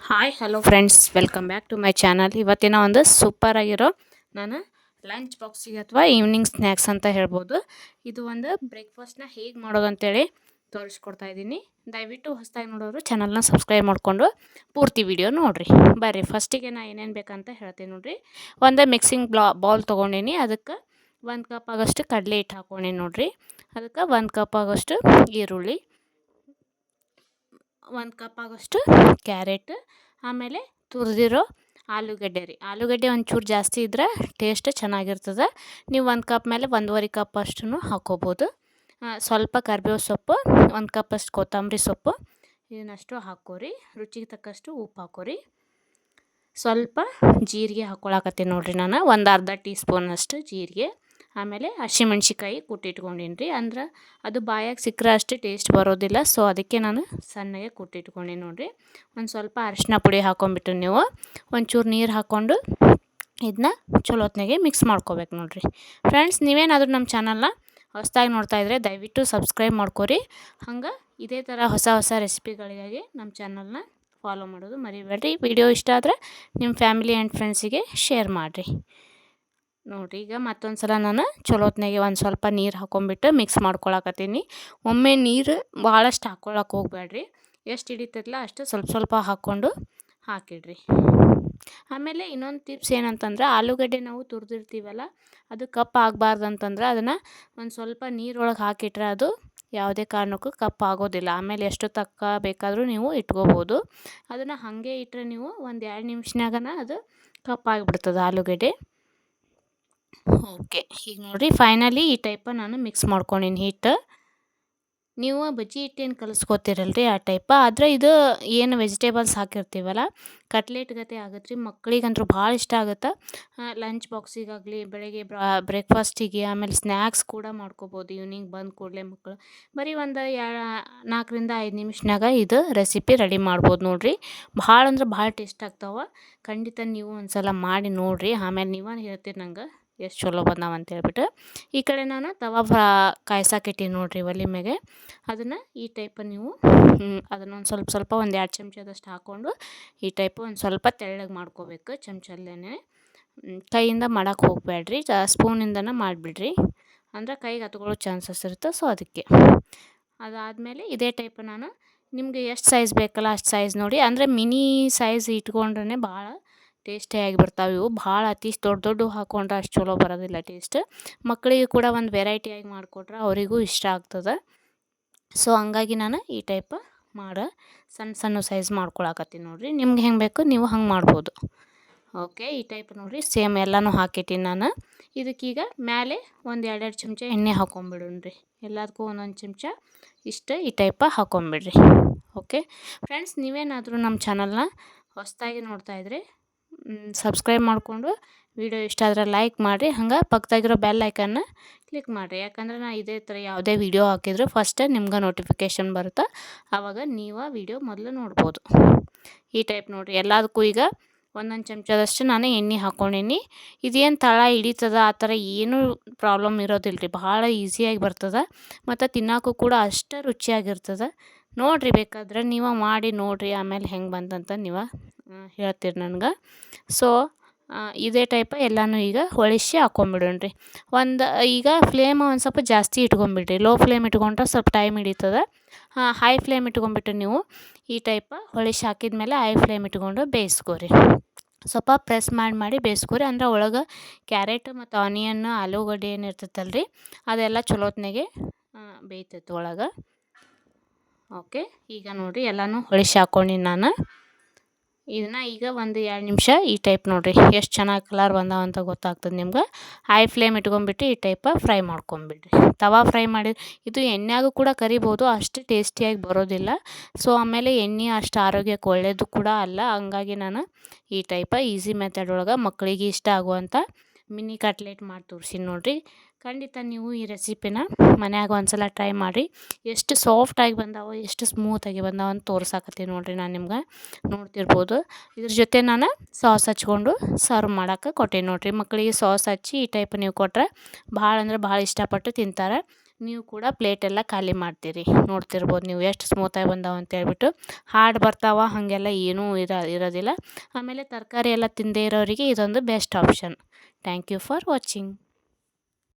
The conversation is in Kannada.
Hi hello friends, welcome back to my channel. ಇವತ್ತಿನ ಒಂದು ಸೂಪರ್ ಆಗಿರೋ ನಾನು ಲಂಚ್ ಬಾಕ್ಸಿಗೆ ಅಥವಾ ಈವ್ನಿಂಗ್ ಸ್ನ್ಯಾಕ್ಸ್ ಅಂತ ಹೇಳ್ಬೋದು. ಇದು ಒಂದು ಬ್ರೇಕ್ಫಾಸ್ಟ್ನ ಹೇಗೆ ಮಾಡೋದು ಅಂತೇಳಿ ತೋರಿಸ್ಕೊಡ್ತಾ ಇದ್ದೀನಿ. ದಯವಿಟ್ಟು ಹೊಸದಾಗಿ ನೋಡೋರು ಚಾನಲ್ನ ಸಬ್ಸ್ಕ್ರೈಬ್ ಮಾಡಿಕೊಂಡು ಪೂರ್ತಿ ವಿಡಿಯೋ ನೋಡಿರಿ. ಬರ್ರಿ, ಫಸ್ಟಿಗೆ ನಾನು ಏನೇನು ಬೇಕಂತ ಹೇಳ್ತೀನಿ ನೋಡಿರಿ. ಒಂದು ಮಿಕ್ಸಿಂಗ್ ಬೌಲ್ ತೊಗೊಂಡೀನಿ. ಅದಕ್ಕೆ 1 ಕಪ್ ಆಗೋಷ್ಟು ಕಡಲೆ ಹಿಟ್ಟು ಹಾಕ್ಕೊಂಡೀನಿ ನೋಡಿರಿ. ಅದಕ್ಕೆ 1 ಕಪ್ ಆಗೋಷ್ಟು ಈರುಳ್ಳಿ, 1 ಕಪ್ ಆಗೋಷ್ಟು ಕ್ಯಾರೆಟ್, ಆಮೇಲೆ ತುರಿದಿರೋ ಆಲೂಗಡ್ಡೆ ರೀ. ಆಲೂಗಡ್ಡೆ ಒಂಚೂರು ಜಾಸ್ತಿ ಇದ್ರೆ ಟೇಸ್ಟ್ ಚೆನ್ನಾಗಿರ್ತದೆ. ನೀವು 1 ಕಪ್ ಮೇಲೆ 1.5 ಕಪ್ ಅಷ್ಟು ಹಾಕ್ಕೋಬೋದು. ಸ್ವಲ್ಪ ಕರಿಬೇವು ಸೊಪ್ಪು, 1 ಕಪ್ ಅಷ್ಟು ಕೊತ್ತಂಬರಿ ಸೊಪ್ಪು, ಇದನ್ನಷ್ಟು ಹಾಕ್ಕೋರಿ. ರುಚಿಗೆ ತಕ್ಕಷ್ಟು ಉಪ್ಪು ಹಾಕ್ಕೋರಿ. ಸ್ವಲ್ಪ ಜೀರಿಗೆ ಹಾಕ್ಕೊಳಕತ್ತೀನಿ ನೋಡಿರಿ. ನಾನು ಒಂದು ಅರ್ಧ ಟೀ ಸ್ಪೂನಷ್ಟು ಜೀರಿಗೆ, ಆಮೇಲೆ ಹಸಿಮೆಣ್ಸಿಕಾಯಿ ಕುಟ್ಟಿಟ್ಕೊಂಡೀನಿ ರೀ. ಅಂದ್ರೆ ಅದು ಬಾಯಾಗಿ ಸಿಕ್ಕರೆ ಅಷ್ಟು ಟೇಸ್ಟ್ ಬರೋದಿಲ್ಲ. ಸೊ ಅದಕ್ಕೆ ನಾನು ಸಣ್ಣಗೆ ಕುಟ್ಟಿಟ್ಕೊಂಡೀನಿ ನೋಡಿರಿ. ಒಂದು ಸ್ವಲ್ಪ ಅರಿಶಿನ ಪುಡಿ ಹಾಕ್ಕೊಂಬಿಟ್ಟು ನೀವು ಒಂಚೂರು ನೀರು ಹಾಕ್ಕೊಂಡು ಇದನ್ನ ಚಲೋ ಹೊತ್ನಾಗೆ ಮಿಕ್ಸ್ ಮಾಡ್ಕೋಬೇಕು ನೋಡಿರಿ. ಫ್ರೆಂಡ್ಸ್, ನೀವೇನಾದರೂ ನಮ್ಮ ಚಾನಲ್ನ ಹೊಸದಾಗಿ ನೋಡ್ತಾಯಿದ್ರೆ ದಯವಿಟ್ಟು ಸಬ್ಸ್ಕ್ರೈಬ್ ಮಾಡ್ಕೊರಿ. ಹಂಗೆ ಇದೇ ಥರ ಹೊಸ ಹೊಸ ರೆಸಿಪಿಗಳಿಗಾಗಿ ನಮ್ಮ ಚಾನಲ್ನ ಫಾಲೋ ಮಾಡೋದು ಮರಿಬೇಡ್ರಿ. ವಿಡಿಯೋ ಇಷ್ಟ ಆದರೆ ನಿಮ್ಮ ಫ್ಯಾಮಿಲಿ ಆ್ಯಂಡ್ ಫ್ರೆಂಡ್ಸಿಗೆ ಶೇರ್ ಮಾಡಿರಿ ನೋಡಿರಿ. ಈಗ ಮತ್ತೊಂದು ಸಲ ನಾನು ಚಲೋ ಹೊತ್ನಾಗೆ ಒಂದು ಸ್ವಲ್ಪ ನೀರು ಹಾಕ್ಕೊಂಬಿಟ್ಟು ಮಿಕ್ಸ್ ಮಾಡ್ಕೊಳಕತ್ತೀನಿ. ಒಮ್ಮೆ ನೀರು ಭಾಳಷ್ಟು ಹಾಕ್ಕೊಳಕ್ಕೆ ಹೋಗ್ಬೇಡ್ರಿ. ಎಷ್ಟು ಹಿಡಿತೈತಲ್ಲ ಅಷ್ಟು ಸ್ವಲ್ಪ ಸ್ವಲ್ಪ ಹಾಕ್ಕೊಂಡು ಹಾಕಿಡ್ರಿ. ಆಮೇಲೆ ಇನ್ನೊಂದು ಟಿಪ್ಸ್ ಏನಂತಂದ್ರೆ, ಆಲೂಗಡ್ಡೆ ನಾವು ತುರಿದಿರ್ತೀವಲ್ಲ, ಅದು ಕಪ್ ಆಗಬಾರ್ದು ಅಂತಂದ್ರೆ ಅದನ್ನು ಒಂದು ಸ್ವಲ್ಪ ನೀರೊಳಗೆ ಹಾಕಿಟ್ರೆ ಅದು ಯಾವುದೇ ಕಾರಣಕ್ಕೂ ಕಪ್ ಆಗೋದಿಲ್ಲ. ಆಮೇಲೆ ಎಷ್ಟು ತಕ್ಕ ಬೇಕಾದರೂ ನೀವು ಇಟ್ಕೋಬೋದು. ಅದನ್ನು ಹಾಗೆ ಇಟ್ಟರೆ ನೀವು ಒಂದು 2 ನಿಮಿಷನಾಗನ ಅದು ಕಪ್ ಆಗಿಬಿಡ್ತದೆ ಆಲೂಗಡ್ಡೆ. ಓಕೆ, ಈಗ ನೋಡಿರಿ ಫೈನಲಿ ಈ ಟೈಪ ನಾನು ಮಿಕ್ಸ್ ಮಾಡ್ಕೊಂಡೀನಿ ಹಿಟ್ಟು. ನೀವು ಬಜ್ಜಿ ಹಿಟ್ಟೇನು ಕಲಿಸ್ಕೊತೀರಲ್ರಿ ಆ ಟೈಪ. ಆದರೆ ಇದು ಏನು ವೆಜಿಟೇಬಲ್ಸ್ ಹಾಕಿರ್ತೀವಲ್ಲ, ಕಟ್ಲೆಟ್ ಗತೆ ಆಗುತ್ತೆ ರೀ. ಮಕ್ಕಳಿಗಂತೂ ಭಾಳ ಇಷ್ಟ ಆಗುತ್ತೆ. ಲಂಚ್ ಬಾಕ್ಸಿಗಾಗಲಿ, ಬೆಳಗ್ಗೆ ಬ್ರೇಕ್ಫಾಸ್ಟಿಗೆ, ಆಮೇಲೆ ಸ್ನ್ಯಾಕ್ಸ್ ಕೂಡ ಮಾಡ್ಕೋಬೋದು. ಈವ್ನಿಂಗ್ ಬಂದ ಕೂಡಲೇ ಮಕ್ಕಳು ಬರೀ ಒಂದು 4 ರಿಂದ 5 ನಿಮಿಷನಾಗ ಇದು ರೆಸಿಪಿ ರೆಡಿ ಮಾಡ್ಬೋದು ನೋಡಿರಿ. ಭಾಳ ಅಂದ್ರೆ ಭಾಳ ಟೇಸ್ಟ್ ಆಗ್ತಾವೆ. ಖಂಡಿತ ನೀವು ಒಂದು ಸಲ ಮಾಡಿ ನೋಡಿರಿ. ಆಮೇಲೆ ನೀವು ಹೇಳ್ತೀರಿ ನಂಗೆ ಎಷ್ಟು ಚಲೋ ಬಂದಾವ ಅಂತ ಹೇಳ್ಬಿಟ್ಟು. ಈ ಕಡೆ ನಾನು ತವಾ ಕಾಯ್ಸಕ್ಕಿಟ್ಟೀನಿ ನೋಡಿರಿ ಒಲೆ ಮ್ಯಾಗೆ. ಅದನ್ನು ಈ ಟೈಪ್ ನೀವು ಅದನ್ನು ಒಂದು ಸ್ವಲ್ಪ ಸ್ವಲ್ಪ ಒಂದು 2 ಚಮಚದಷ್ಟು ಹಾಕ್ಕೊಂಡು ಈ ಟೈಪ್ ಒಂದು ಸ್ವಲ್ಪ ತೆಳ್ಳಗೆ ಮಾಡ್ಕೋಬೇಕು ಚಮಚಲ್ಲೇ. ಕೈಯಿಂದ ಮಾಡೋಕ್ಕೆ ಹೋಗಬೇಡ್ರಿ, ಸ್ಪೂನಿಂದನೇ ಮಾಡಿಬಿಡ್ರಿ. ಅಂದರೆ ಕೈಗೆ ಹತ್ಕೊಳ್ಳೋ ಚಾನ್ಸಸ್ ಇರುತ್ತೆ. ಸೊ ಅದಕ್ಕೆ ಅದಾದಮೇಲೆ ಇದೇ ಟೈಪ್ ನಾನು ನಿಮಗೆ ಎಷ್ಟು ಸೈಜ್ ಬೇಕಲ್ಲ ಅಷ್ಟು ಸೈಜ್ ನೋಡಿ. ಅಂದರೆ ಮಿನಿ ಸೈಜ್ ಇಟ್ಕೊಂಡ್ರೆ ಭಾಳ ಟೇಸ್ಟಿಯಾಗಿ ಬರ್ತಾವೆ ಇವು. ಭಾಳ ಅತಿ ದೊಡ್ಡ ಹಾಕ್ಕೊಂಡ್ರೆ ಅಷ್ಟು ಚಲೋ ಬರೋದಿಲ್ಲ ಟೇಸ್ಟ್. ಮಕ್ಕಳಿಗೆ ಕೂಡ ಒಂದು ವೆರೈಟಿಯಾಗಿ ಮಾಡಿಕೊಟ್ರೆ ಅವರಿಗೂ ಇಷ್ಟ ಆಗ್ತದೆ. ಸೊ ಹಂಗಾಗಿ ನಾನು ಈ ಟೈಪ್ ಸಣ್ಣ ಸೈಜ್ ಮಾಡ್ಕೊಳಕತ್ತೀನಿ ನೋಡಿರಿ. ನಿಮ್ಗೆ ಹೆಂಗೆ ಬೇಕು ನೀವು ಹಂಗೆ ಮಾಡ್ಬೋದು. ಓಕೆ, ಈ ಟೈಪ್ ನೋಡಿರಿ ಸೇಮ್ ಎಲ್ಲನೂ ಹಾಕಿಟ್ಟಿನಿ ನಾನು. ಇದಕ್ಕೀಗ ಮೇಲೆ ಒಂದು 2 ಚಮಚ ಎಣ್ಣೆ ಹಾಕ್ಕೊಂಬಿಡೋಣ್ರಿ. ಎಲ್ಲದಕ್ಕೂ ಒಂದೊಂದು ಚಮಚ ಇಷ್ಟು ಈ ಟೈಪ ಹಾಕ್ಕೊಂಬಿಡ್ರಿ. ಓಕೆ ಫ್ರೆಂಡ್ಸ್, ನೀವೇನಾದರೂ ನಮ್ಮ ಚಾನಲ್ನ ಹೊಸದಾಗಿ ನೋಡ್ತಾಯಿದ್ರೆ ಸಬ್ಸ್ಕ್ರೈಬ್ ಮಾಡಿಕೊಂಡು ವಿಡಿಯೋ ಇಷ್ಟ ಆದರೆ ಲೈಕ್ ಮಾಡಿರಿ. ಹಂಗೆ ಪಕ್ಕದಾಗಿರೋ ಬೆಲ್ ಐಕನ್ನ ಕ್ಲಿಕ್ ಮಾಡಿರಿ. ಯಾಕಂದ್ರೆ ನಾನು ಇದೇ ಥರ ಯಾವುದೇ ವಿಡಿಯೋ ಹಾಕಿದ್ರು ಫಸ್ಟೇ ನಿಮ್ಗೆ ನೋಟಿಫಿಕೇಷನ್ ಬರುತ್ತೆ. ಆವಾಗ ನೀವು ವಿಡಿಯೋ ಮೊದಲು ನೋಡ್ಬೋದು. ಈ ಟೈಪ್ ನೋಡಿರಿ. ಎಲ್ಲದಕ್ಕೂ ಈಗ ಒಂದೊಂದು ಚಮಚದಷ್ಟು ನಾನು ಎಣ್ಣೆ ಹಾಕ್ಕೊಂಡೀನಿ. ಇದೇನು ತಳ ಹಿಡಿತದ ಆ ಥರ ಏನೂ ಪ್ರಾಬ್ಲಮ್ ಇರೋದಿಲ್ಲ ರೀ. ಭಾಳ ಈಸಿಯಾಗಿ ಬರ್ತದೆ ಮತ್ತು ತಿನ್ನೋಕ್ಕೂ ಕೂಡ ಅಷ್ಟೇ ರುಚಿಯಾಗಿರ್ತದೆ. ನೋಡಿರಿ, ಬೇಕಾದ್ರೆ ನೀವು ಮಾಡಿ ನೋಡಿರಿ. ಆಮೇಲೆ ಹೆಂಗೆ ಬಂತಂತ ನೀವು ಹೇಳ್ತೀರಿ ನನಗೆ. ಸೊ ಇದೇ ಟೈಪ ಎಲ್ಲನೂ ಈಗ ಹೊಳಿಸಿ ಹಾಕ್ಕೊಂಬಿಡೋಣ್ರಿ. ಈಗ ಫ್ಲೇಮ್ ಒಂದು ಸ್ವಲ್ಪ ಜಾಸ್ತಿ ಇಟ್ಕೊಂಬಿಡ್ರಿ. ಲೋ ಫ್ಲೇಮ್ ಇಟ್ಕೊಂಡ್ರೆ ಸ್ವಲ್ಪ ಟೈಮ್ ಹಿಡಿತದೆ. ಹೈ ಫ್ಲೇಮ್ ಇಟ್ಕೊಂಬಿಟ್ಟು ನೀವು ಈ ಟೈಪ ಹೊಳಿಸಿ ಹಾಕಿದ್ಮೇಲೆ ಹೈ ಫ್ಲೇಮ್ ಇಟ್ಕೊಂಡು ಬೇಯಿಸ್ಕೊರಿ. ಸ್ವಲ್ಪ ಪ್ರೆಸ್ ಮಾಡಿ ಬೇಯಿಸ್ಕೊರಿ. ಅಂದರೆ ಒಳಗೆ ಕ್ಯಾರೆಟ್ ಮತ್ತು ಆನಿಯನ್, ಆಲೂಗಡ್ಡೆ ಏನು ಇರ್ತೈತಲ್ಲ ರೀ, ಅದೆಲ್ಲ ಚಲೋ ಹೊತ್ನಾಗೆ ಬೇಯ್ತೈತೆ ಒಳಗೆ. ಓಕೆ, ಈಗ ನೋಡಿರಿ ಎಲ್ಲನೂ ಹೊಳಿಸಿ ಹಾಕ್ಕೊಂಡೀನಿ ನಾನು. ಇದನ್ನು ಈಗ ಒಂದು 2 ನಿಮಿಷ ಈ ಟೈಪ್ ನೋಡಿರಿ ಎಷ್ಟು ಚೆನ್ನಾಗಿ ಕಲರ್ ಬಂದಾವ ಅಂತ ಗೊತ್ತಾಗ್ತದೆ ನಿಮ್ಗೆ. ಹೈ ಫ್ಲೇಮ್ ಇಟ್ಕೊಂಬಿಟ್ಟು ಈ ಟೈಪ ಫ್ರೈ ಮಾಡ್ಕೊಂಬಿಡ್ರಿ. ತವಾ ಫ್ರೈ ಮಾಡಿ ಇದು ಎಣ್ಣೆಯಾಗೂ ಕೂಡ ಕರಿಬೋದು, ಅಷ್ಟು ಟೇಸ್ಟಿಯಾಗಿ ಬರೋದಿಲ್ಲ. ಸೊ ಆಮೇಲೆ ಎಣ್ಣೆ ಅಷ್ಟು ಆರೋಗ್ಯಕ್ಕೆ ಒಳ್ಳೆಯದು ಕೂಡ ಅಲ್ಲ. ಹಂಗಾಗಿ ನಾನು ಈ ಟೈಪ ಈಸಿ ಮೆಥಡ್ ಒಳಗೆ ಮಕ್ಕಳಿಗೆ ಇಷ್ಟ ಆಗುವಂಥ ಮಿನಿ ಕಟ್ಲೆಟ್ ಮಾಡಿ ತೋರಿಸಿನಿ ನೋಡಿರಿ. ಖಂಡಿತ ನೀವು ಈ ರೆಸಿಪಿನ ಮನ್ಯಾಗ ಒಂದು ಸಲ ಟ್ರೈ ಮಾಡಿರಿ. ಎಷ್ಟು ಸಾಫ್ಟಾಗಿ ಬಂದಾವ, ಎಷ್ಟು ಸ್ಮೂತಾಗಿ ಬಂದಾವ ಅಂತ ತೋರ್ಸಾಕತ್ತೀನಿ ನೋಡಿರಿ ನಾನು ನಿಮ್ಗೆ. ನೋಡ್ತಿರ್ಬೋದು. ಇದ್ರ ಜೊತೆ ನಾನು ಸಾಸ್ ಹಚ್ಕೊಂಡು ಸರ್ವ್ ಮಾಡೋಕೆ ಕೊಟ್ಟೆ ನೋಡಿರಿ. ಮಕ್ಕಳಿಗೆ ಸಾಸ್ ಹಚ್ಚಿ ಈ ಟೈಪ್ ನೀವು ಕೊಟ್ಟರೆ ಭಾಳ ಅಂದ್ರೆ ಭಾಳ ಇಷ್ಟಪಟ್ಟು ತಿಂತಾರೆ. ನೀವು ಕೂಡ ಪ್ಲೇಟೆಲ್ಲ ಖಾಲಿ ಮಾಡ್ತೀರಿ. ನೋಡ್ತಿರ್ಬೋದು ನೀವು ಎಷ್ಟು ಸ್ಮೂತಾಗಿ ಬಂದಾವ ಅಂತ ಹೇಳ್ಬಿಟ್ಟು. ಹಾರ್ಡ್ ಬರ್ತಾವ ಹಾಗೆಲ್ಲ ಏನೂ ಇರೋದಿಲ್ಲ. ಆಮೇಲೆ ತರಕಾರಿ ಎಲ್ಲ ತಿನ್ನದೇ ಇರೋರಿಗೆ ಇದೊಂದು best option. Thank you for watching.